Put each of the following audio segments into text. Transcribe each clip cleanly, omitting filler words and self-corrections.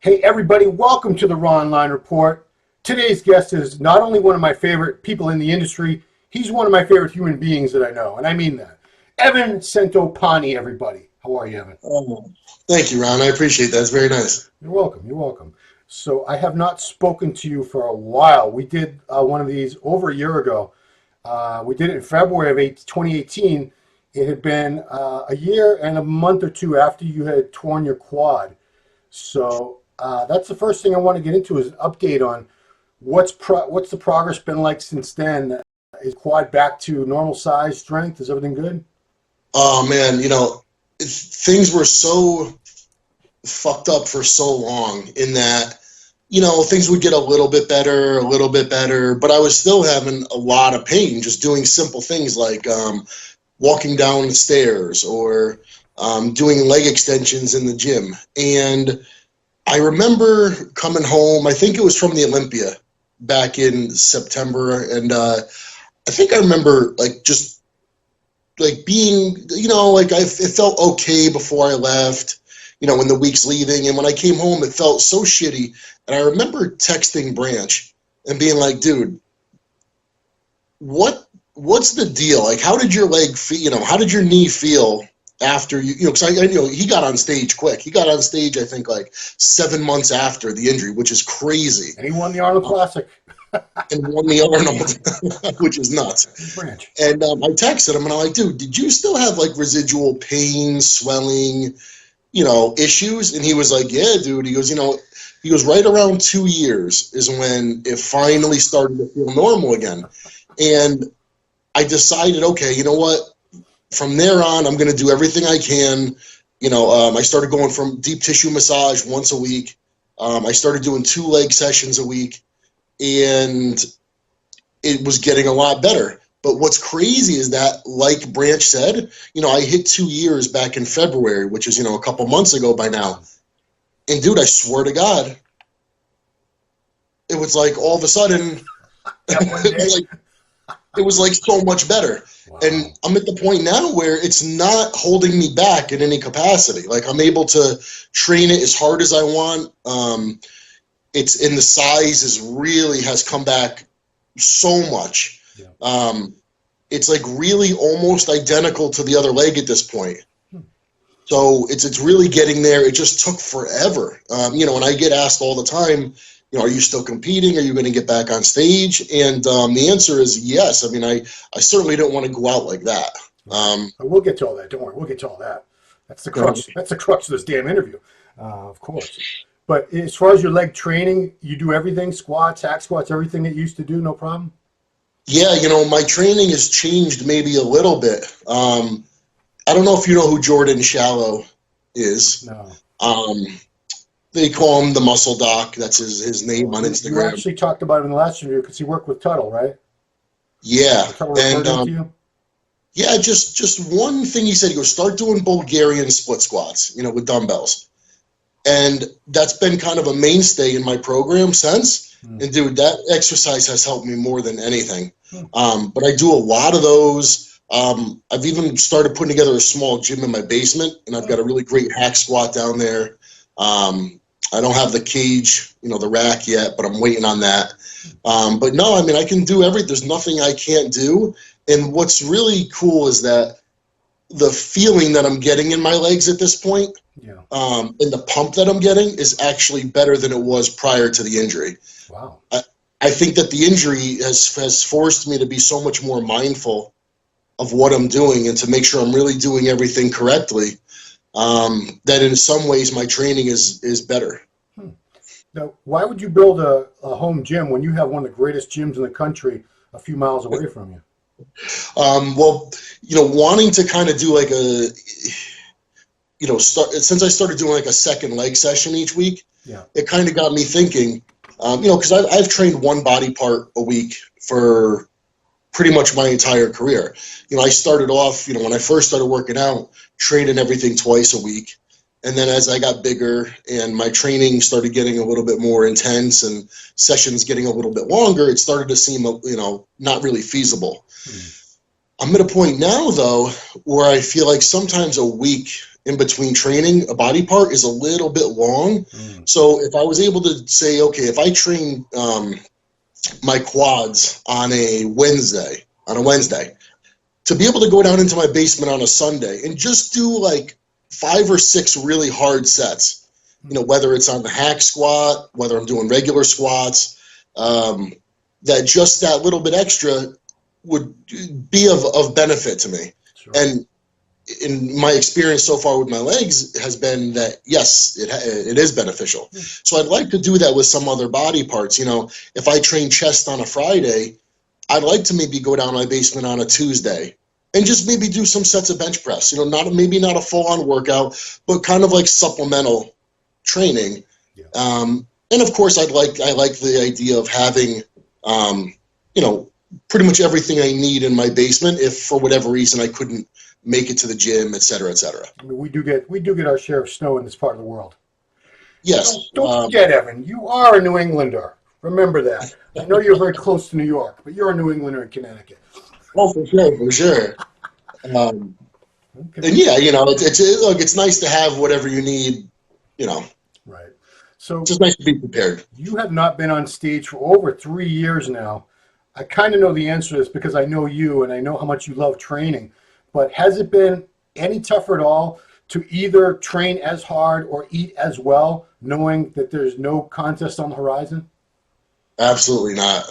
Hey everybody, welcome to the Ronline Report. Today's guest is not only one of my favorite people in the industry, he's one of my favorite human beings that I know, and I mean that. Evan Centopani, everybody. How are you, Evan? Oh, thank you, Ron. I appreciate that. It's very nice. You're welcome. You're welcome. So I have not spoken to you for a while. We did one of these over a year ago. We did it in February of 2018. It had been a year and a month or two after you had torn your quad. So that's the first thing I want to get into is an update on what's the progress been like since then. Is quad back to normal size, strength? Is everything good? Oh, man, things were so fucked up for so long in that, things would get a little bit better, but I was still having a lot of pain just doing simple things like walking down the stairs or doing leg extensions in the gym. And I remember coming home, I think it was from the Olympia back in September, and I think I remember being, it felt okay before I left, when the week's leaving, and when I came home, it felt so shitty. And I remember texting Branch and being like, dude, what's the deal? Like, how did your leg feel, how did your knee feel after because I he got on stage quick. He got on stage, I think, like 7 months after the injury, which is crazy. And he won the Arnold Classic. And won the Arnold, which is nuts. Branch. And I texted him and I'm like, dude, did you still have like residual pain, swelling, issues? And he was like, yeah, dude. He goes, right around 2 years is when it finally started to feel normal again. And I decided, okay, you know what? From there on, I'm going to do everything I can. I started going from deep tissue massage once a week. I started doing 2 leg sessions a week, and it was getting a lot better. But what's crazy is that, like Branch said, I hit 2 years back in February, which is, a couple months ago by now. And dude, I swear to God, it was like all of a sudden, it was like so much better. Wow. And I'm at the point now where it's not holding me back in any capacity. Like, I'm able to train it as hard as I want. It's in the size has come back so much. Yeah. It's like really almost identical to the other leg at this point. So it's really getting there. It just took forever. And I get asked all the time, are you still competing? Are you going to get back on stage? And the answer is yes. I mean, I certainly don't want to go out like that. We'll get to all that. Don't worry. We'll get to all that. That's the crux. That's the crux of this damn interview, of course. But as far as your leg training, you do everything, squats, hack squats, everything that you used to do, no problem? Yeah, my training has changed maybe a little bit. I don't know if you know who Jordan Shallow is. No. They call him the Muscle Doc. That's his name on Instagram. You actually talked about him in the last interview because he worked with Tuttle, right? Yeah. And yeah, just one thing he said. He goes, start doing Bulgarian split squats, with dumbbells. And that's been kind of a mainstay in my program since. And dude, that exercise has helped me more than anything. But I do a lot of those. I've even started putting together a small gym in my basement, and I've got a really great hack squat down there. I don't have the cage, the rack yet, but I'm waiting on that. But no, I mean, I can do everything. There's nothing I can't do. And what's really cool is that the feeling that I'm getting in my legs at this point, and the pump that I'm getting is actually better than it was prior to the injury. Wow. I think that the injury has forced me to be so much more mindful of what I'm doing and to make sure I'm really doing everything correctly. That in some ways my training is better. Now, why would you build a home gym when you have one of the greatest gyms in the country a few miles away from you? Well, wanting to kind of do like since I started doing like a second leg session each week, it kind of got me thinking, because I've trained one body part a week for pretty much my entire career. I started off, when I first started working out, training everything twice a week. And then as I got bigger and my training started getting a little bit more intense and sessions getting a little bit longer, it started to seem, not really feasible. I'm at a point now, though, where I feel like sometimes a week in between training a body part is a little bit long. So if I was able to say, okay, if I train my quads on a Wednesday, to be able to go down into my basement on a Sunday and just do like 5 or 6 really hard sets, whether it's on the hack squat, whether I'm doing regular squats, that just that little bit extra would be of benefit to me. Sure. And in my experience so far with my legs has been that, yes, it is beneficial. So I'd like to do that with some other body parts. If I train chest on a Friday, I'd like to maybe go down my basement on a Tuesday and just maybe do some sets of bench press, maybe not a full-on workout, but kind of like supplemental training. Yeah. And of course, I like the idea of having, pretty much everything I need in my basement if for whatever reason I couldn't make it to the gym, et cetera, et cetera. I mean, we do get our share of snow in this part of the world. Yes. Don't forget, Evan, you are a New Englander. Remember that. I know you're very close to New York, but you're a New Englander in Connecticut. Oh, for sure. Okay. And yeah, it's nice to have whatever you need, Right. So it's just nice to be prepared. You have not been on stage for over 3 years now. I kind of know the answer to this because I know you and I know how much you love training. But has it been any tougher at all to either train as hard or eat as well, knowing that there's no contest on the horizon? Absolutely not.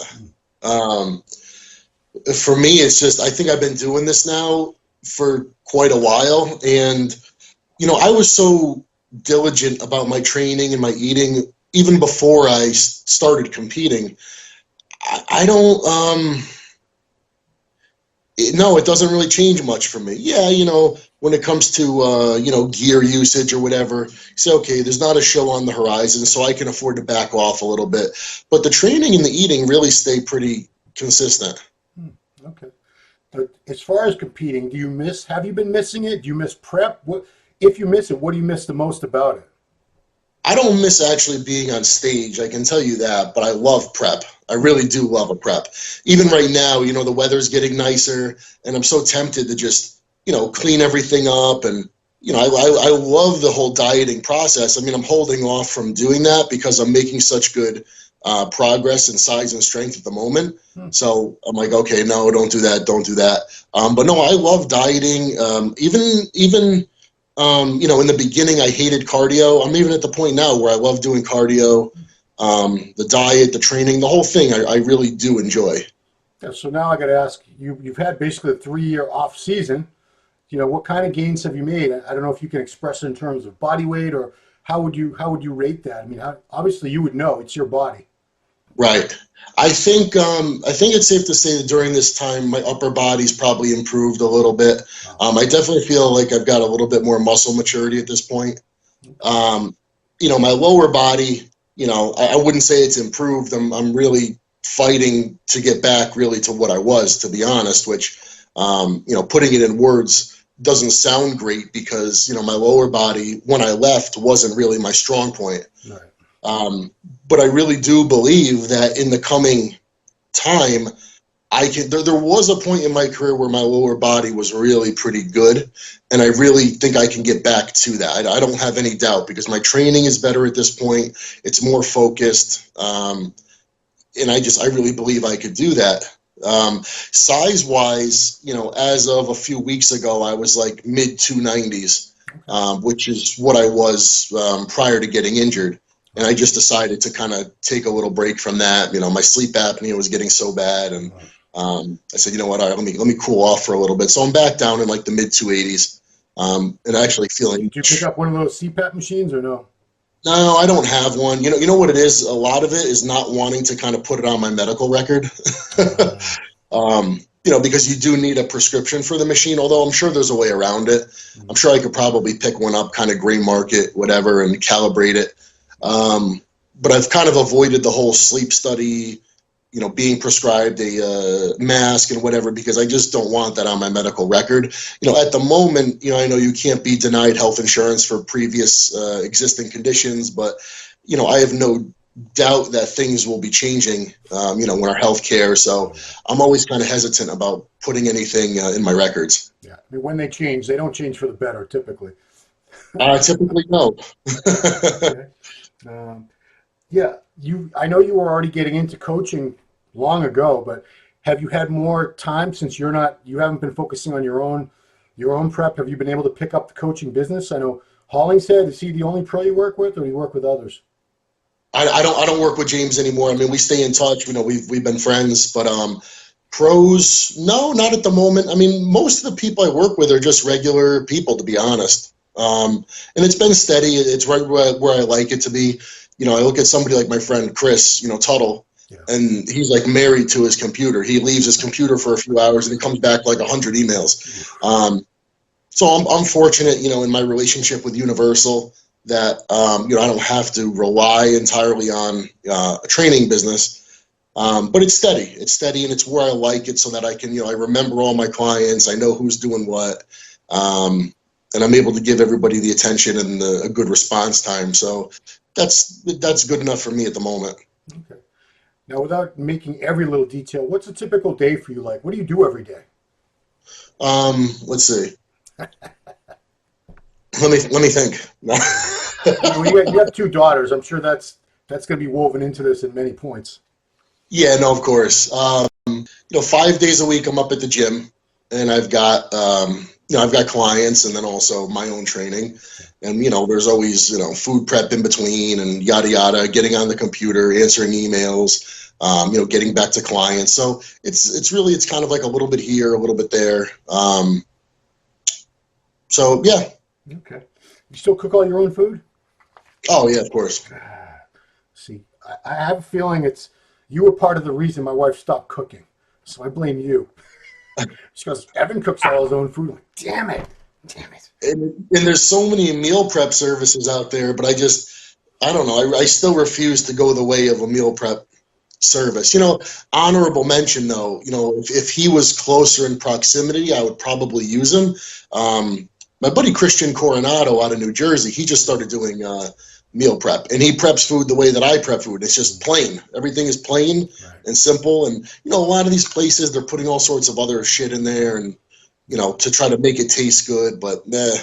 For me, it's just, I think I've been doing this now for quite a while. And, I was so diligent about my training and my eating, even before I started competing. I don't, no, it doesn't really change much for me. Yeah, when it comes to, gear usage or whatever, you say, okay, there's not a show on the horizon, so I can afford to back off a little bit. But the training and the eating really stay pretty consistent. Okay. But as far as competing, have you been missing it? Do you miss prep? If you miss it, what do you miss the most about it? I don't miss actually being on stage, I can tell you that, but I love prep. I really do love a prep. Even right now, the weather's getting nicer, and I'm so tempted to just, clean everything up. And, I love the whole dieting process. I mean, I'm holding off from doing that because I'm making such good progress in size and strength at the moment. So I'm like, okay, no, don't do that. But no, I love dieting. Even in the beginning, I hated cardio. I'm even at the point now where I love doing cardio, the diet, the training, the whole thing. I really do enjoy. Yeah, so now I got to ask you. You've had basically a 3-year off season. What kind of gains have you made? I don't know if you can express it in terms of body weight, or how would you rate that? I mean, obviously you would know. It's your body. Right. I think it's safe to say that during this time, my upper body's probably improved a little bit. I definitely feel like I've got a little bit more muscle maturity at this point. My lower body, I wouldn't say it's improved. I'm really fighting to get back really to what I was, to be honest, which, putting it in words doesn't sound great because, my lower body, when I left, wasn't really my strong point. Right. But I really do believe that in the coming time, there was a point in my career where my lower body was really pretty good, and I really think I can get back to that. I don't have any doubt because my training is better at this point. It's more focused, and I really believe I could do that. Size-wise, as of a few weeks ago, I was like mid 290s, which is what I was prior to getting injured. And I just decided to kind of take a little break from that. My sleep apnea was getting so bad, and I said, you know what, all right, let me cool off for a little bit. So I'm back down in like the mid 280s, and actually feeling. Did you pick up one of those CPAP machines or no? No, I don't have one. You know what it is? A lot of it is not wanting to kind of put it on my medical record. Because you do need a prescription for the machine, although I'm sure there's a way around it. I'm sure I could probably pick one up, kind of gray market, whatever, and calibrate it. But I've kind of avoided the whole sleep study, being prescribed a mask and whatever, because I just don't want that on my medical record. At the moment, I know you can't be denied health insurance for previous existing conditions, but, I have no doubt that things will be changing, with our health care. So I'm always kind of hesitant about putting anything in my records. Yeah. I mean, when they change, they don't change for the better, typically. Typically, no. Okay. Um, yeah, I know you were already getting into coaching long ago, but have you had more time since you haven't been focusing on your own prep? Have you been able to pick up the coaching business? I know Hollingshead, is he the only pro you work with, or do you work with others? I don't work with James anymore. I mean, we stay in touch. You know, we've been friends, but pros, no, not at the moment. I mean, most of the people I work with are just regular people, to be honest. And it's been steady. It's right where I like it to be. You know, I look at somebody like my friend Chris, you know, Tuttle, Yeah. and he's like married to his computer. He leaves his computer for a few hours and he comes back like 100 emails. So I'm fortunate, you know, in my relationship with Universal that, you know, I don't have to rely entirely on a training business. But it's steady. It's steady, and it's where I like it, so that I can, you know, I remember all my clients. I know who's doing what, and I'm able to give everybody the attention and a good response time. So that's good enough for me at the moment. Okay. Now, without making every little detail, what's a typical day for you like? What do you do every day? Let's see. Let me think. You have two daughters. I'm sure that's going to be woven into this in many points. Yeah, no, of course. You know, 5 days a week I'm up at the gym, and you know, I've got clients, and then also my own training, and you know, there's always, you know, food prep in between, and yada yada, getting on the computer, answering emails, you know, getting back to clients. So it's kind of like a little bit here, a little bit there. So yeah. Okay. You still cook all your own food? Oh yeah, of course. See, I have a feeling you were part of the reason my wife stopped cooking. So I blame you. She goes, Evan cooks all his own food. I'm like, damn it. Damn it. And there's so many meal prep services out there, but I don't know. I still refuse to go the way of a meal prep service. You know, honorable mention though, you know, if he was closer in proximity, I would probably use him. My buddy Christian Coronado out of New Jersey, he just started doing meal prep, and he preps food the way that I prep food. It's just plain. Everything is plain and simple. And you know, a lot of these places, they're putting all sorts of other shit in there, and you know, to try to make it taste good. But yeah.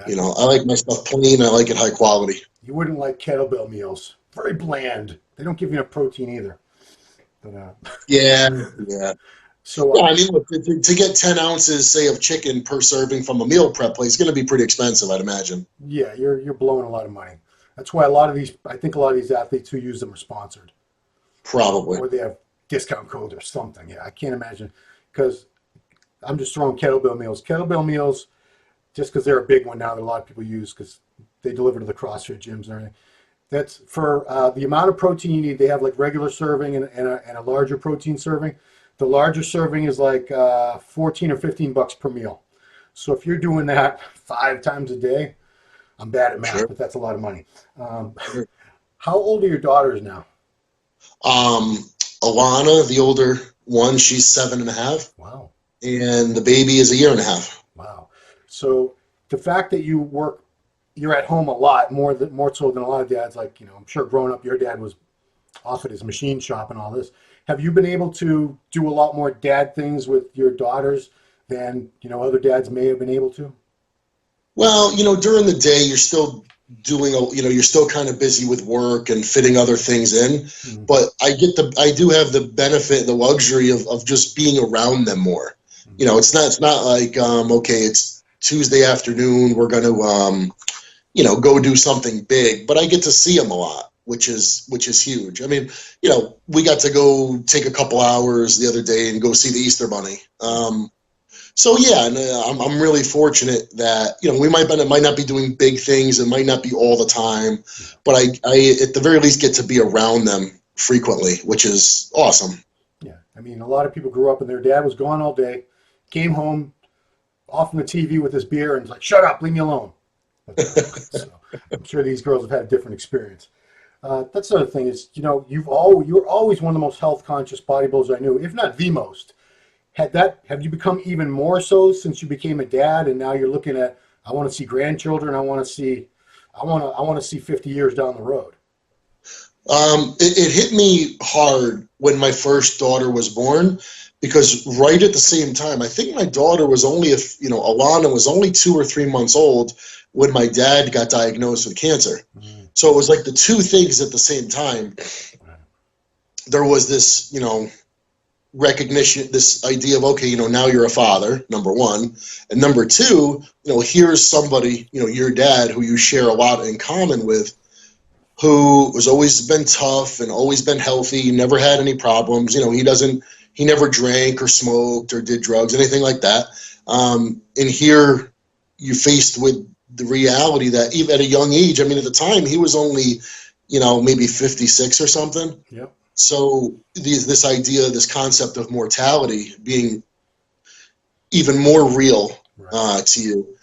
You know, I like my stuff plain. I like it high quality. You wouldn't like kettlebell meals. Very bland. They don't give you enough protein either. But, Yeah, yeah. So Yeah, I mean, look, to get 10 ounces, say, of chicken per serving from a meal prep place is going to be pretty expensive, I'd imagine. yeah, you're blowing a lot of money. That's why I think a lot of these athletes who use them are sponsored, Probably. or they have discount codes or something. Yeah, I can't imagine, because I'm just throwing kettlebell meals. Kettlebell meals, just because they're a big one now that a lot of people use because they deliver to the CrossFit gyms and everything. That's for the amount of protein you need. They have like regular serving and a larger protein serving. The larger serving is like 14 or 15 bucks per meal. So if you're doing that 5 times a day, I'm bad at math, Sure. but that's a lot of money. Um, Sure. how old are your daughters now? Um, Alana, the older one, she's 7.5, Wow. and the baby is a year and a half. Wow. So the fact that you're at home a lot more so than a lot of dads. Like, I'm sure growing up, your dad was off at his machine shop and all this. Have you been able to do a lot more dad things with your daughters than other dads may have been able to? Well, during the day, you're still you're still kind of busy with work and fitting other things in. Mm-hmm. But I do have the benefit, the luxury of just being around them more. Mm-hmm. It's not like, okay, it's Tuesday afternoon, we're going to, go do something big, but I get to see them a lot, which is huge. I mean, we got to go take a couple hours the other day and go see the Easter Bunny. So yeah, and I'm really fortunate that we might not be doing big things, it might not be all the time, but I at the very least get to be around them frequently, which is awesome. Yeah, I mean, a lot of people grew up and their dad was gone all day, came home, off on the TV with his beer, and was like, "Shut up, leave me alone." So I'm sure these girls have had a different experience. That's the other thing is, you were always one of the most health conscious bodybuilders I knew, if not the most. Have you become even more so since you became a dad, and now you're looking at, I want to see grandchildren, I want to see 50 years down the road? It hit me hard when my first daughter was born, because right at the same time, I think my daughter was only, Alana was only 2 or 3 months old when my dad got diagnosed with cancer. Mm. So it was like the two things at the same time. There was this, recognition, this idea of, okay, now you're a father, number one. And number two, here's somebody, your dad, who you share a lot in common with, who has always been tough and always been healthy, never had any problems. He never drank or smoked or did drugs, anything like that. And here you're faced with the reality that even at a young age, at the time he was only, maybe 56 or something. Yep. So this idea, this concept of mortality being even more real to you.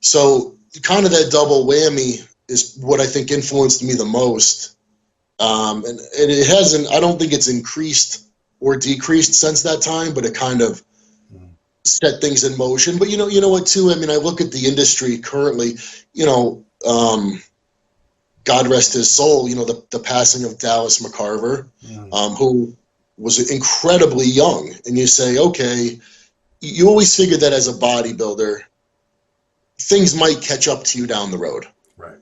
So kind of that double whammy is what I think influenced me the most. And it hasn't, I don't think it's increased or decreased since that time, but it kind of set things in motion. But you know what too? I look at the industry currently, God rest his soul, the passing of Dallas McCarver, who was incredibly young. And you say, okay, you always figured that as a bodybuilder, things might catch up to you down the road. Right.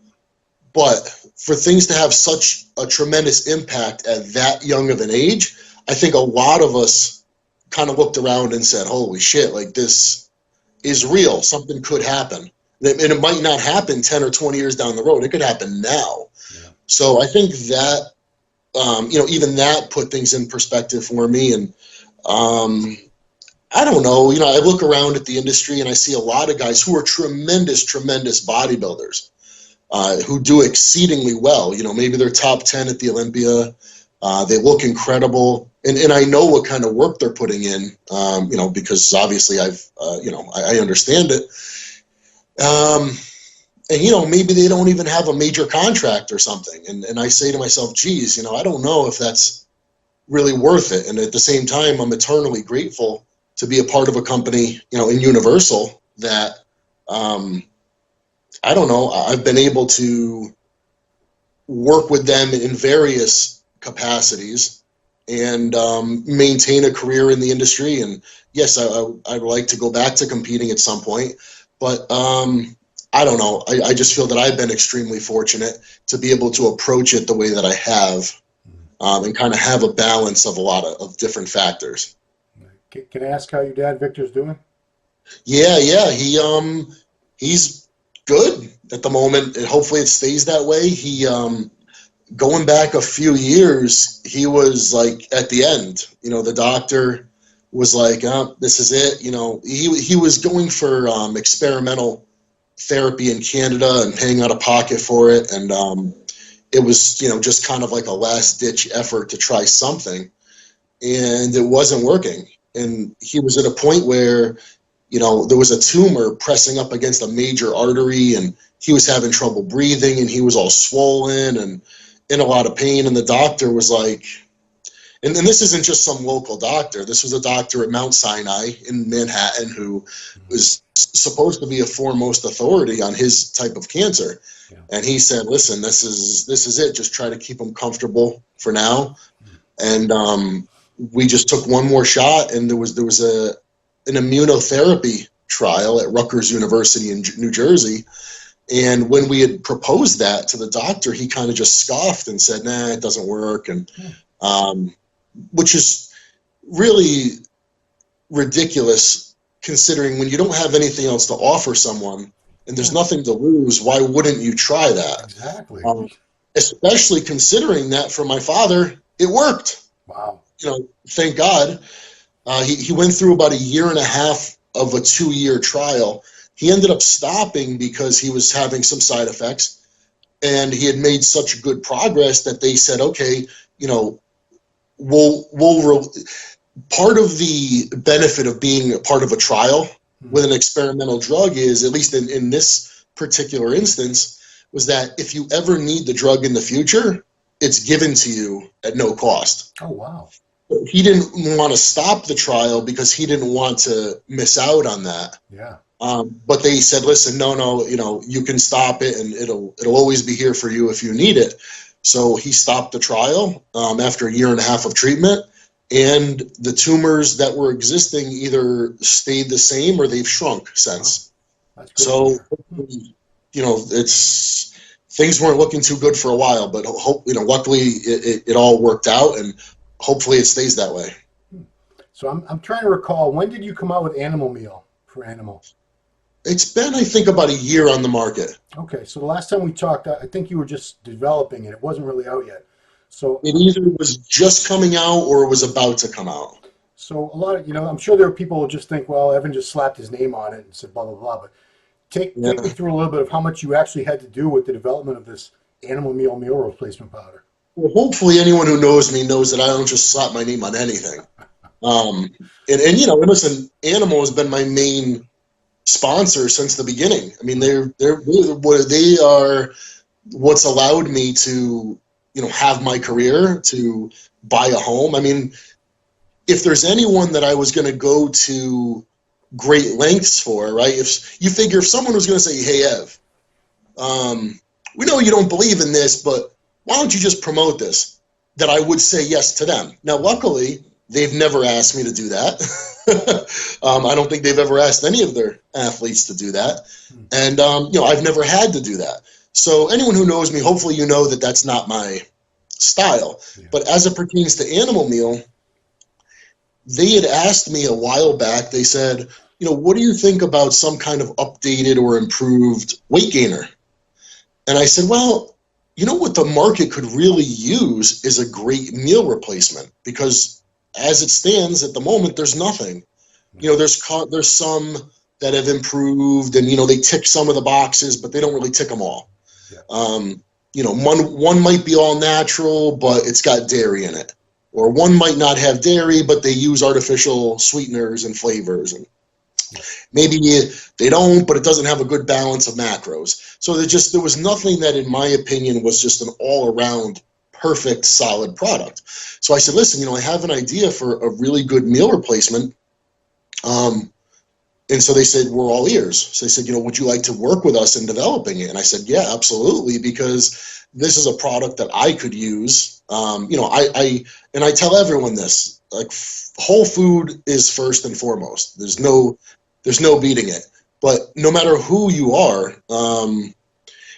But for things to have such a tremendous impact at that young of an age, I think a lot of us kind of looked around and said, holy shit, like this is real. Something could happen. And it might not happen 10 or 20 years down the road. It could happen now. Yeah. So I think that, even that put things in perspective for me. And I don't know, I look around at the industry and I see a lot of guys who are tremendous, tremendous bodybuilders who do exceedingly well. Maybe they're top 10 at the Olympia. They look incredible. And I know what kind of work they're putting in, because obviously I understand it. And, maybe they don't even have a major contract or something. And I say to myself, geez, I don't know if that's really worth it. And at the same time, I'm eternally grateful to be a part of a company, in Universal that, I don't know, I've been able to work with them in various capacities and maintain a career in the industry. And yes, I'd like to go back to competing at some point. But I don't know. I just feel that I've been extremely fortunate to be able to approach it the way that I have, and kind of have a balance of a lot of different factors. Can I ask how your dad Victor's doing? Yeah. He's good at the moment, and hopefully it stays that way. He going back a few years, he was like at the end. The doctor was like, oh, this is it. He was going for experimental therapy in Canada and paying out of pocket for it. And it was, just kind of like a last ditch effort to try something. And it wasn't working. And he was at a point where, there was a tumor pressing up against a major artery, and he was having trouble breathing, and he was all swollen and in a lot of pain. And the doctor was like, and this isn't just some local doctor. This was a doctor at Mount Sinai in Manhattan who was supposed to be a foremost authority on his type of cancer. Yeah. And he said, listen, this is it. Just try to keep him comfortable for now. And we just took one more shot, and there was an immunotherapy trial at Rutgers University in New Jersey. And when we had proposed that to the doctor, he kind of just scoffed and said, nah, it doesn't work. And which is really ridiculous, considering when you don't have anything else to offer someone and there's nothing to lose, why wouldn't you try that? Exactly. Especially considering that for my father, it worked. Wow. Thank God. He went through about 1.5 years of a 2-year trial. He ended up stopping because he was having some side effects, and he had made such good progress that they said, okay, part of the benefit of being a part of a trial with an experimental drug is, at least in this particular instance, was that if you ever need the drug in the future, it's given to you at no cost. Oh, wow. He didn't want to stop the trial because he didn't want to miss out on that. Yeah. But they said, listen, no, you can stop it, and it'll always be here for you if you need it. So he stopped the trial after a year and a half of treatment, and the tumors that were existing either stayed the same or they've shrunk since. Wow. That's good to So, hear. it's things weren't looking too good for a while, but luckily it all worked out, and hopefully it stays that way. So I'm trying to recall, when did you come out with Animal Meal for animals? It's been, I think, about a year on the market. Okay, so the last time we talked, I think you were just developing it. It wasn't really out yet. So, It either was just coming out or it was about to come out. so a lot of, I'm sure there are people who just think, well, Evan just slapped his name on it and said blah, blah, blah. But take me Yeah. through a little bit of how much you actually had to do with the development of this Animal meal replacement powder. Well, hopefully anyone who knows me knows that I don't just slap my name on anything. And listen, Animal has been my main sponsor since the beginning. I mean, they are what's allowed me to, have my career, to buy a home. I mean, if there's anyone that I was going to go to great lengths for, right? If you figure if someone was going to say, "Hey, Ev, we know you don't believe in this, but why don't you just promote this?" That I would say yes to them. Now, luckily, they've never asked me to do that. I don't think they've ever asked any of their athletes to do that. And, I've never had to do that. So anyone who knows me, hopefully you know that that's not my style. Yeah. But as it pertains to Animal Meal, they had asked me a while back, they said, what do you think about some kind of updated or improved weight gainer? And I said, well, what the market could really use is a great meal replacement, because as it stands at the moment, there's nothing. There's some that have improved, and they tick some of the boxes, but they don't really tick them all. Yeah. One might be all natural, but it's got dairy in it, or one might not have dairy, but they use artificial sweeteners and flavors, and maybe they don't, but it doesn't have a good balance of macros. So there was nothing that, in my opinion, was just an all-around perfect, solid product. So I said, listen, I have an idea for a really good meal replacement. And so they said, we're all ears. So they said, would you like to work with us in developing it? And I said, yeah, absolutely, because this is a product that I could use. I tell everyone this, like, whole food is first and foremost. There's no beating it. But no matter who you are,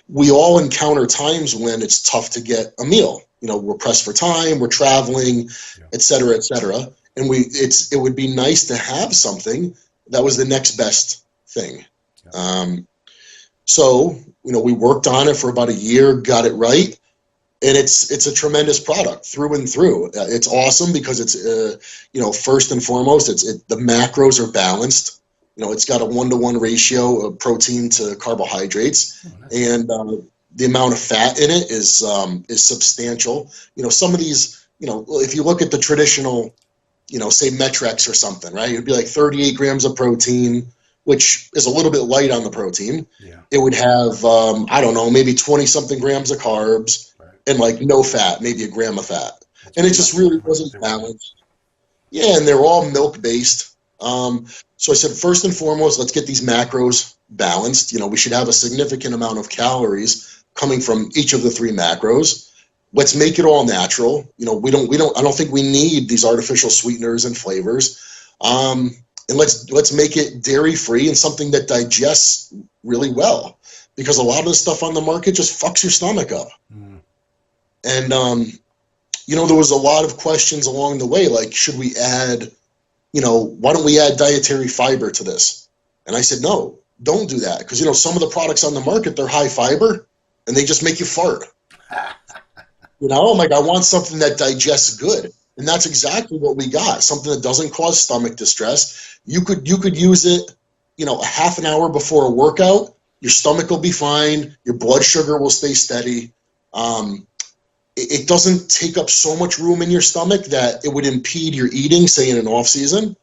we all encounter times when it's tough to get a meal. We're pressed for time, we're traveling, et cetera, et cetera. And it would be nice to have something that was the next best thing. So we worked on it for about a year, got it right, and it's a tremendous product through and through. It's awesome because it's first and foremost, the macros are balanced. It's got a 1-to-1 ratio of protein to carbohydrates, and the amount of fat in it is substantial. Some of these, if you look at the traditional, say Metrex or something, right? It'd be like 38 grams of protein, which is a little bit light on the protein. Yeah. It would have, maybe 20 something grams of carbs, right, and like no fat, maybe a gram of fat. That's and it just really wasn't balanced. Yeah, and they're all milk based. So I said, first and foremost, let's get these macros balanced. We should have a significant amount of calories coming from each of the 3 macros. Let's make it all natural. I don't think we need these artificial sweeteners and flavors. And let's make it dairy free and something that digests really well, because a lot of the stuff on the market just fucks your stomach up. And there was a lot of questions along the way, like, should we add, why don't we add dietary fiber to this? And I said, no, don't do that, because some of the products on the market, they're high fiber and they just make you fart. I'm like, I want something that digests good. And that's exactly what we got. Something that doesn't cause stomach distress. You could use it, a half an hour before a workout. Your stomach will be fine. Your blood sugar will stay steady. It doesn't take up so much room in your stomach that it would impede your eating, say in an off season.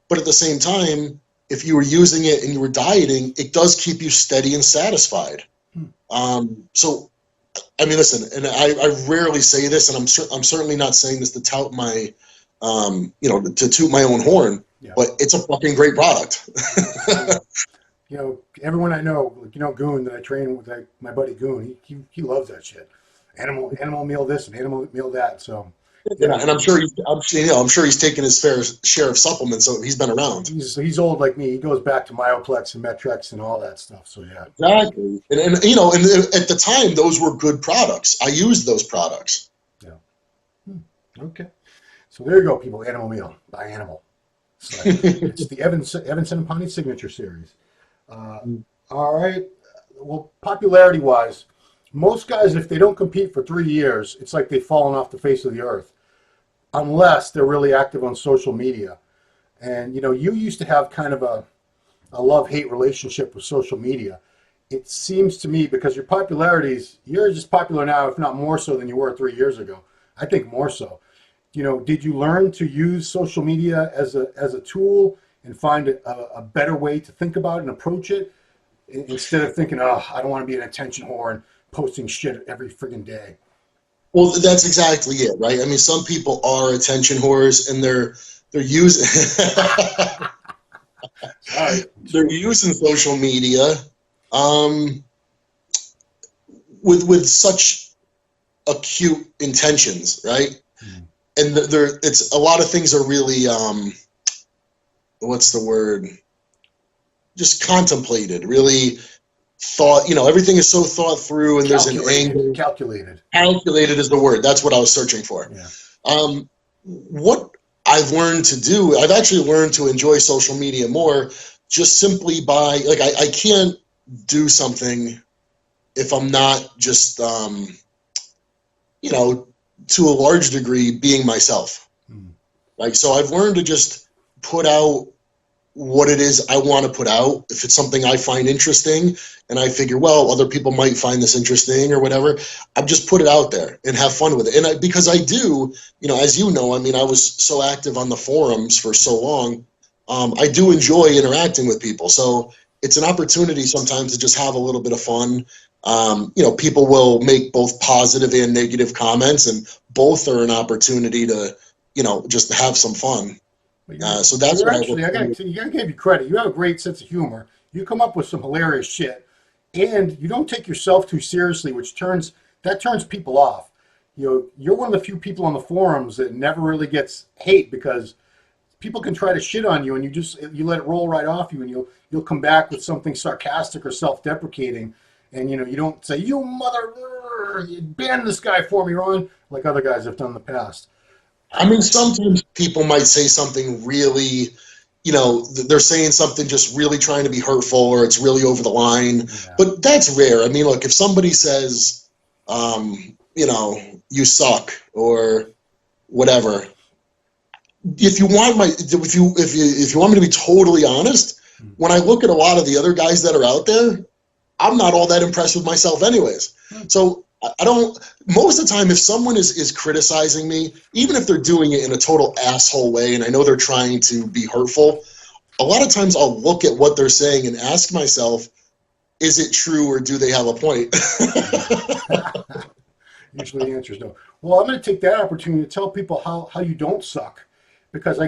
But at the same time, if you were using it and you were dieting, it does keep you steady and satisfied. So, I mean, listen, and I rarely say this, and I'm certainly not saying this to tout my, to toot my own horn, but it's a fucking great product. Everyone I know, Goon, that I train with, my buddy Goon, he loves that shit. animal meal this and animal meal that. So Yeah, and I'm sure he's taken his fair share of supplements, so he's been around. he's old like me. He goes back to Myoplex and Metrex and all that stuff. So yeah. Exactly, and and at the time, those were good products. I used those products. Yeah. Okay. So there you go, people. Animal meal by Animal. So it's the Evan Centopani signature series. All right. Well, popularity wise, most guys, if they don't compete for 3 years, it's like they've fallen off the face of the earth, unless they're really active on social media. And you used to have kind of a love-hate relationship with social media. It seems to me, because you're just popular now, if not more so than you were 3 years ago. I think more so. Did you learn to use social media as a tool and find a better way to think about it and approach it, instead of thinking, oh, I don't want to be an attention whore and posting shit every friggin' day? Well, that's exactly it, right? I mean, some people are attention whores, and they're using they're using social media with such acute intentions, right? And it's a lot of things are really what's the word? Just contemplated, really thought. Everything is so thought through, and there's an angle. Calculated is the word. That's what I was searching for. Yeah. What I've learned to do, I've actually learned to enjoy social media more, just simply by I can't do something if I'm not just to a large degree being myself. So I've learned to just put out what it is I want to put out. If it's something I find interesting and I figure, well, other people might find this interesting or whatever, I've just put it out there and have fun with it. And because I do, as you know, I mean, I was so active on the forums for so long. I do enjoy interacting with people. So it's an opportunity sometimes to just have a little bit of fun. People will make both positive and negative comments, and both are an opportunity to, just have some fun. So that's what you gotta give you credit. You have a great sense of humor. You come up with some hilarious shit, and you don't take yourself too seriously, which turns people off. You're one of the few people on the forums that never really gets hate, because people can try to shit on you, and you let it roll right off you, and you'll come back with something sarcastic or self-deprecating, and you don't say, you mother, ban this guy for me, Ron, like other guys have done in the past. I mean, sometimes people might say something really, they're saying something just really trying to be hurtful, or it's really over the line. Yeah. But that's rare. I mean, look, if somebody says, you suck or whatever, if you want me to be totally honest, when I look at a lot of the other guys that are out there, I'm not all that impressed with myself anyways. So I don't, most of the time, if someone is criticizing me, even if they're doing it in a total asshole way, and I know they're trying to be hurtful, a lot of times I'll look at what they're saying and ask myself, is it true, or do they have a point? Usually the answer is no. Well, I'm going to take that opportunity to tell people how you don't suck, because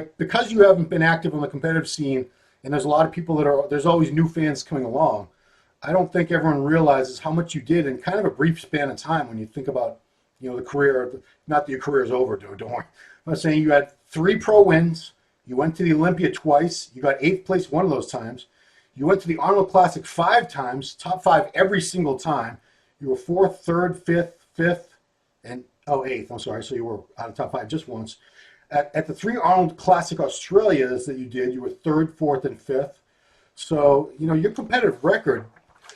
you haven't been active on the competitive scene, and there's a lot of people there's always new fans coming along. I don't think everyone realizes how much you did in kind of a brief span of time when you think about, the career. Not that your career is over, don't worry. I'm saying you had 3 pro wins. You went to the Olympia twice. You got 8th place one of those times. You went to the Arnold Classic 5 times, top 5 every single time. You were 4th, 3rd, 5th, and 8th. I'm sorry. So you were out of top 5 just once. At the 3 Arnold Classic Australias that you did, you were 3rd, 4th, and 5th. So, your competitive record,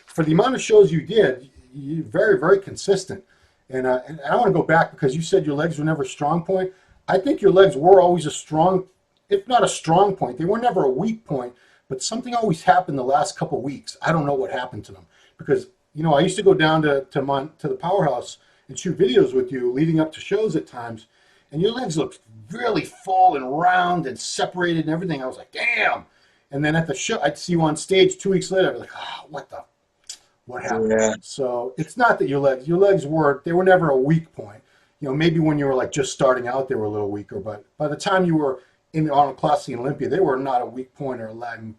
for the amount of shows you did, you're very, very consistent. And I want to go back, because you said your legs were never a strong point. I think your legs were always a strong, if not a strong point. They were never a weak point, but something always happened the last couple of weeks. I don't know what happened to them, because, I used to go down to the Powerhouse and shoot videos with you leading up to shows at times, and your legs looked really full and round and separated and everything. I was like, damn. And then at the show, I'd see you on stage 2 weeks later. I'd be like, oh, what happened? Yeah. So it's not that your legs were never a weak point. Maybe when you were just starting out, they were a little weaker, but by the time you were in the Arnold Classic and Olympia, they were not a weak point or a lagging.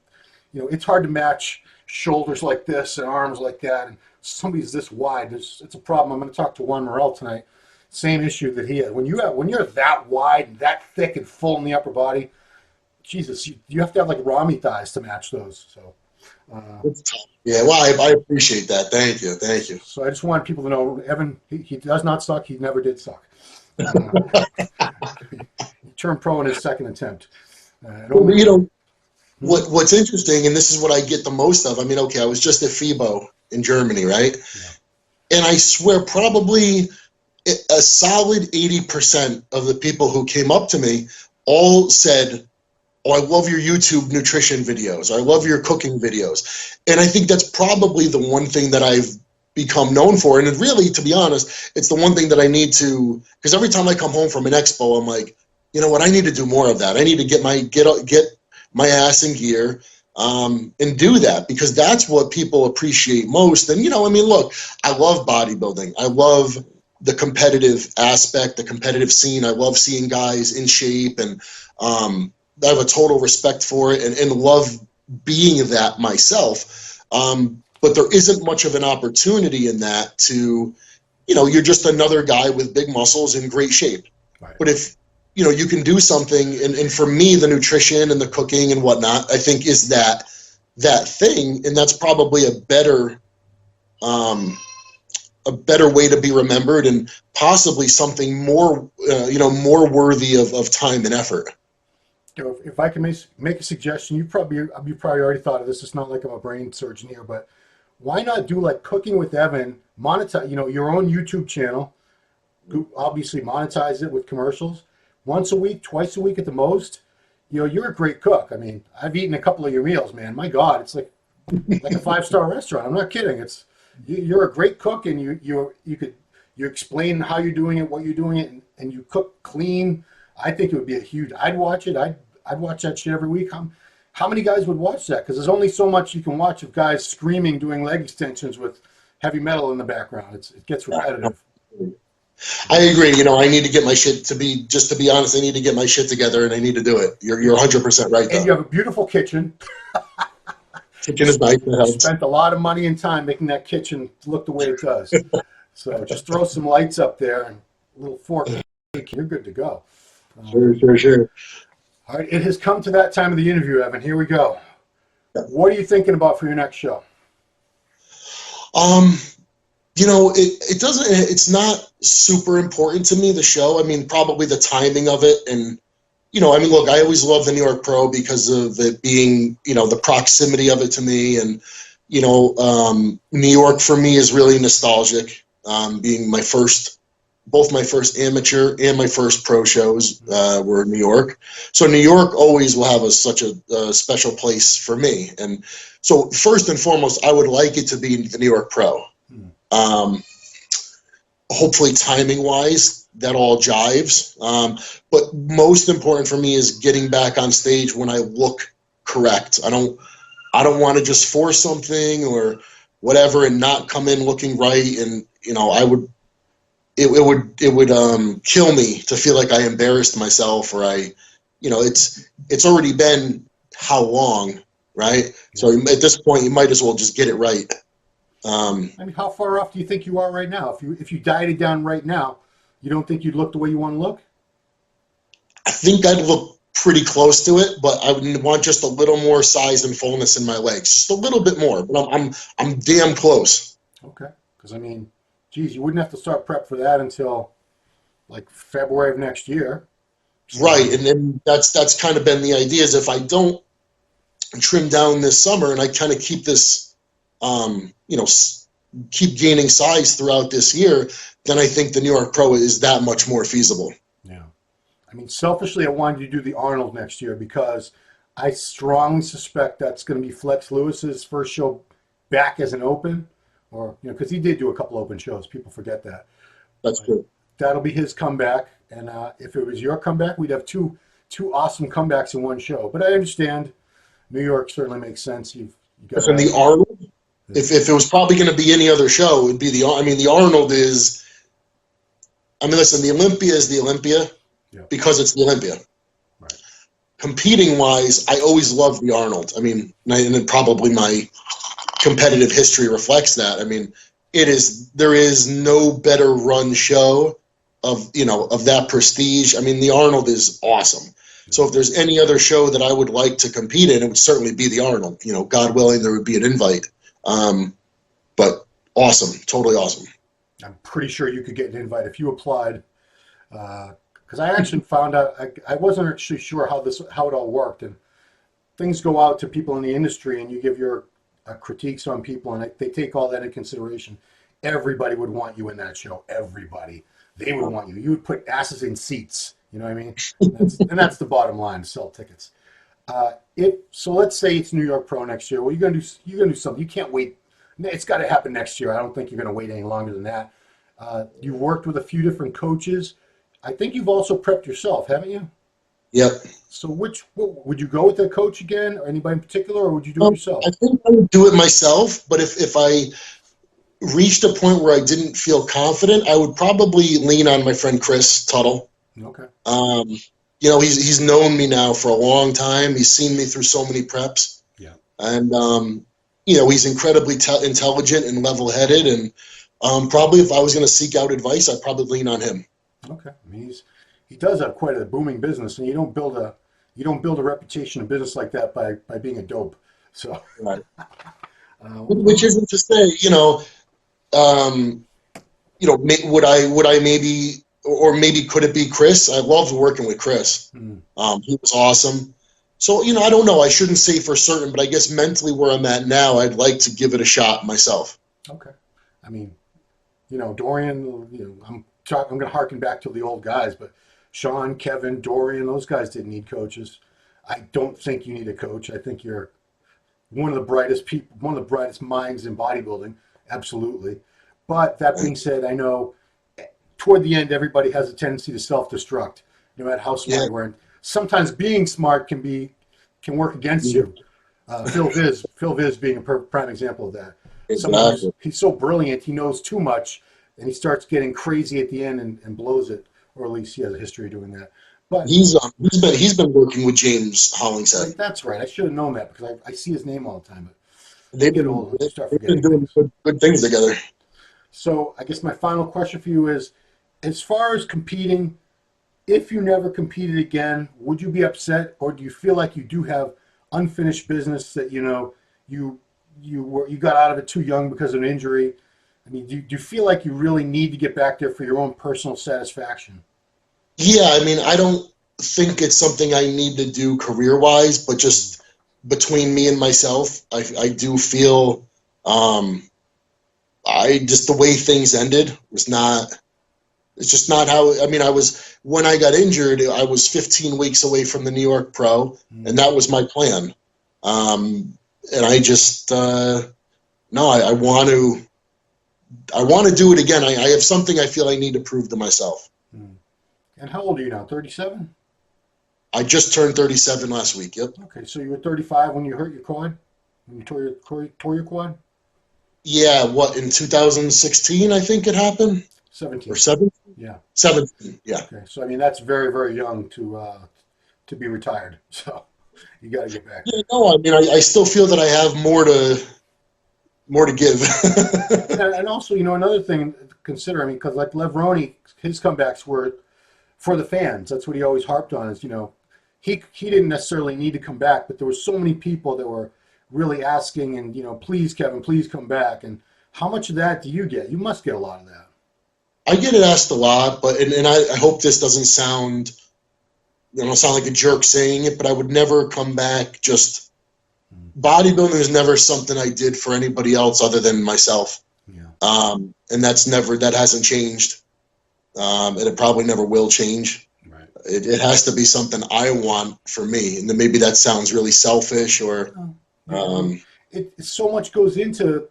it's hard to match shoulders like this and arms like that, and somebody's this wide. It's a problem. I'm going to talk to Juan Morel tonight. Same issue that he had. When you're that wide, and that thick, and full in the upper body, Jesus, you have to have like Rami thighs to match those. So. It's tough. Yeah, well, I appreciate that. Thank you. So I just want people to know, Evan, he does not suck. He never did suck. He turned pro in his second attempt. What's interesting, and this is what I get the most of. I mean, okay, I was just at FIBO in Germany, right? Yeah. And I swear probably a solid 80% of the people who came up to me all said, "Oh, I love your YouTube nutrition videos. Or I love your cooking videos." And I think that's probably the one thing that I've become known for. And really, to be honest, it's the one thing that I need to, because every time I come home from an expo, I'm like, you know what, I need to do more of that. I need to get my ass in gear and do that, because that's what people appreciate most. And, I mean, look, I love bodybuilding. I love the competitive aspect, the competitive scene. I love seeing guys in shape, and I have a total respect for it and love being that myself. But there isn't much of an opportunity in that to, you're just another guy with big muscles in great shape. Right. But if, you can do something, and for me, the nutrition and the cooking and whatnot, I think is that thing. And that's probably a better way to be remembered, and possibly something more, more worthy of time and effort. If I can make a suggestion, you probably already thought of this. It's not like I'm a brain surgeon here, but why not do like Cooking with Evan, monetize, your own YouTube channel, obviously monetize it with commercials, once a week, twice a week at the most. You're a great cook. I mean, I've eaten a couple of your meals, man. My God, it's like a 5-star restaurant. I'm not kidding. You're a great cook, and you explain how you're doing it, what you're doing it, and you cook clean. I think it would be a huge. I'd watch it. I'd watch that shit every week. How many guys would watch that? Because there's only so much you can watch of guys screaming doing leg extensions with heavy metal in the background. It gets repetitive. I agree. I need to get my shit to be honest, I need to get my shit together, and I need to do it. You're 100% right. And you have a beautiful kitchen. Kitchen is nice. You spent a lot of money and time making that kitchen look the way it does. So just throw some lights up there and a little fork. You're good to go. Sure. All right, it has come to that time of the interview, Evan. Here we go. What are you thinking about for your next show? It doesn't. It's not super important to me, the show. I mean, probably the timing of it, and look, I always love the New York Pro because of it being, the proximity of it to me, and New York for me is really nostalgic. Being both my first amateur and my first pro shows were in New York. So New York always will have such a special place for me. And so first and foremost, I would like it to be the New York Pro. Hopefully timing wise, that all jives. But most important for me is getting back on stage when I look correct. I don't want to just force something or whatever and not come in looking right. And, it would kill me to feel like I embarrassed myself, or it's already been how long, right? So at this point, you might as well just get it right. I mean, how far off do you think you are right now? If you dieted down right now, you don't think you'd look the way you want to look? I think I'd look pretty close to it, but I would want just a little more size and fullness in my legs, just a little bit more. But I'm damn close. Okay, because I mean, geez, you wouldn't have to start prep for that until like February of next year. Right, and then that's kind of been the idea, is if I don't trim down this summer and I kind of keep this, keep gaining size throughout this year, then I think the New York Pro is that much more feasible. Yeah. I mean, selfishly, I wanted you to do the Arnold next year because I strongly suspect that's going to be Flex Lewis's first show back as an open, or, because he did do a couple open shows. People forget that. That's true. That'll be his comeback. And if it was your comeback, we'd have two awesome comebacks in one show. But I understand New York certainly makes sense. You've got the Arnold. If it was probably going to be any other show, it would be the Arnold is. I mean, listen, the Olympia is the Olympia because it's the Olympia. Right. competing wise, I always loved the Arnold. I mean, and then probably my competitive history reflects that. I mean, there is no better run show of that prestige. I mean, the Arnold is awesome. So if there's any other show that I would like to compete in, it would certainly be the Arnold. God willing, there would be an invite. But awesome, totally awesome. I'm pretty sure you could get an invite if you applied. Because I actually found out, I wasn't actually sure how it all worked. And things go out to people in the industry, and you give your critiques on people, and they take all that into consideration. Everybody would want you in that show. Everybody. They would want you. You would put asses in seats. You know what I mean? That's the bottom line, to sell tickets. So let's say it's New York Pro next year. Well, you're gonna do something. You can't wait. It's got to happen next year. I don't think you're going to wait any longer than that. You've worked with a few different coaches. I think you've also prepped yourself, haven't you? Yep. So would you go with a coach again, or anybody in particular, or would you do it yourself? I think I would do it myself, but if I reached a point where I didn't feel confident, I would probably lean on my friend Chris Tuttle. Okay. He's known me now for a long time. He's seen me through so many preps. Yeah. And he's incredibly intelligent and level-headed, and probably if I was going to seek out advice, I'd probably lean on him. Okay. I mean, he does have quite a booming business, and you don't build a reputation in business like that by being a dope. So. Right. Which isn't to say, would I maybe, or maybe could it be Chris? I loved working with Chris. He was awesome. So, I don't know. I shouldn't say for certain, but I guess mentally where I'm at now, I'd like to give it a shot myself. Okay. I mean, Dorian, I'm going to harken back to the old guys, but Sean, Kevin, Dorian, those guys didn't need coaches. I don't think you need a coach. I think you're one of the brightest people, one of the brightest minds in bodybuilding. Absolutely. But that being said, I know toward the end, everybody has a tendency to self-destruct, no matter how smart you are. And sometimes being smart can work against you. Phil Viz being a prime example of that. Sometimes he's so brilliant, he knows too much, and he starts getting crazy at the end and blows it, or at least he has a history of doing that. But he's been working with James Hollingshead. That's right. I should have known that because I see his name all the time. But they've been doing good things together. So I guess my final question for you is, as far as competing, if you never competed again, would you be upset, or do you feel like you do have unfinished business that you got out of it too young because of an injury? I mean, do you feel like you really need to get back there for your own personal satisfaction? Yeah, I mean, I don't think it's something I need to do career-wise, but just between me and myself, I do feel the way things ended was not. It's just not how. I mean, when I got injured, I was 15 weeks away from the New York Pro, and that was my plan. And I just I want to do it again. I have something I feel I need to prove to myself. And how old are you now? 37? I just turned 37 last week. Yep. Okay, so you were 35 when you hurt your quad? When you tore your quad? Yeah, in 2016, I think it happened? 17. Or 17? Yeah. 17, yeah. Okay, so I mean, that's very, very young to be retired. So you got to get back. Yeah, no, I mean, I still feel that I have more to give. And also, another thing to consider, I mean, because like Lev Roney, his comebacks were for the fans. That's what he always harped on is, he didn't necessarily need to come back, but there were so many people that were really asking and, please, Kevin, please come back. And how much of that do you get? You must get a lot of that. I get it asked a lot, but and I hope this doesn't sound like a jerk saying it, but I would never come back. Just bodybuilding is never something I did for anybody else other than myself. Yeah. And that hasn't changed. And it probably never will change. Right. It has to be something I want for me. And then maybe that sounds really selfish or it so much goes into,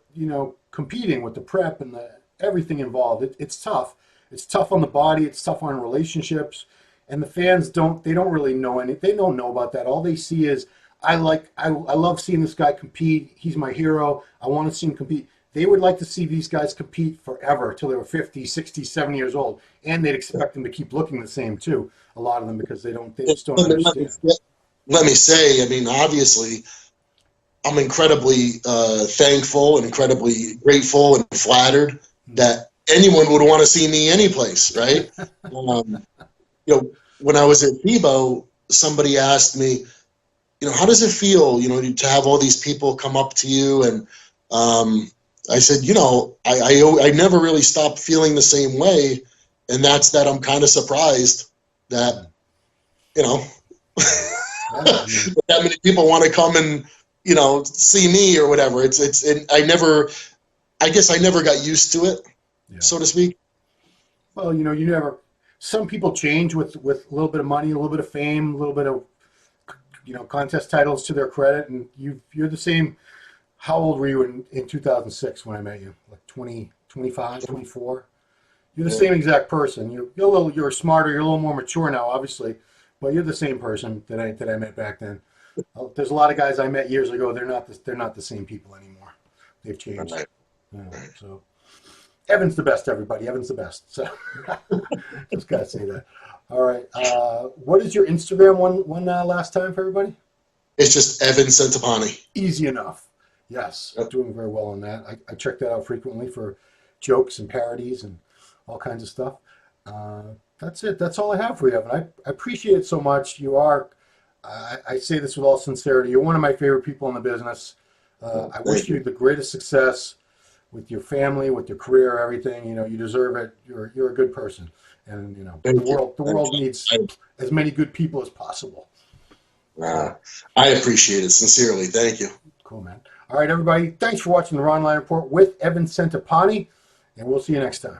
competing with the prep and everything involved. It's tough. It's tough on the body. It's tough on relationships. And the fans don't really know anything. They don't know about that. All they see is, I love seeing this guy compete. He's my hero. I want to see him compete. They would like to see these guys compete forever till they were 50, 60, 70 years old. And they'd expect them to keep looking the same too. A lot of them, because they just don't understand. let me say, I mean, obviously, I'm incredibly thankful and incredibly grateful and flattered that anyone would want to see me anyplace, right? You know, when I was at FIBO, somebody asked me, you know, how does it feel, you know, to have all these people come up to you? And I said, you know, I never really stopped feeling the same way. And that's that I'm kind of surprised that, you know, that many people want to come and, you know, see me or whatever. And I guess I never got used to it, so to speak. Well, you know, some people change with a little bit of money, a little bit of fame, a little bit of, you know, contest titles to their credit, and you're the same. How old were you in 2006 when I met you? Like 20, 25, 24? You're the same exact person. You're smarter, you're a little more mature now, obviously, but you're the same person that I met back then. There's a lot of guys I met years ago. They're not the same people anymore. They've changed. Right. So Evan's the best, everybody. Evan's the best. So just gotta say that. All right. What is your Instagram one last time for everybody? It's just Evan Centopani. Easy enough. Yes, doing very well on that. I check that out frequently for jokes and parodies and all kinds of stuff. That's it. That's all I have for you, Evan. I appreciate it so much. You are, I say this with all sincerity, you're one of my favorite people in the business. I wish you the greatest success with your family, with your career, everything. You know, you deserve it. You're a good person. And, you know, the world needs as many good people as possible. I appreciate it sincerely. Thank you. Cool, man. All right, everybody. Thanks for watching the Ronline Report with Evan Centopani, and we'll see you next time.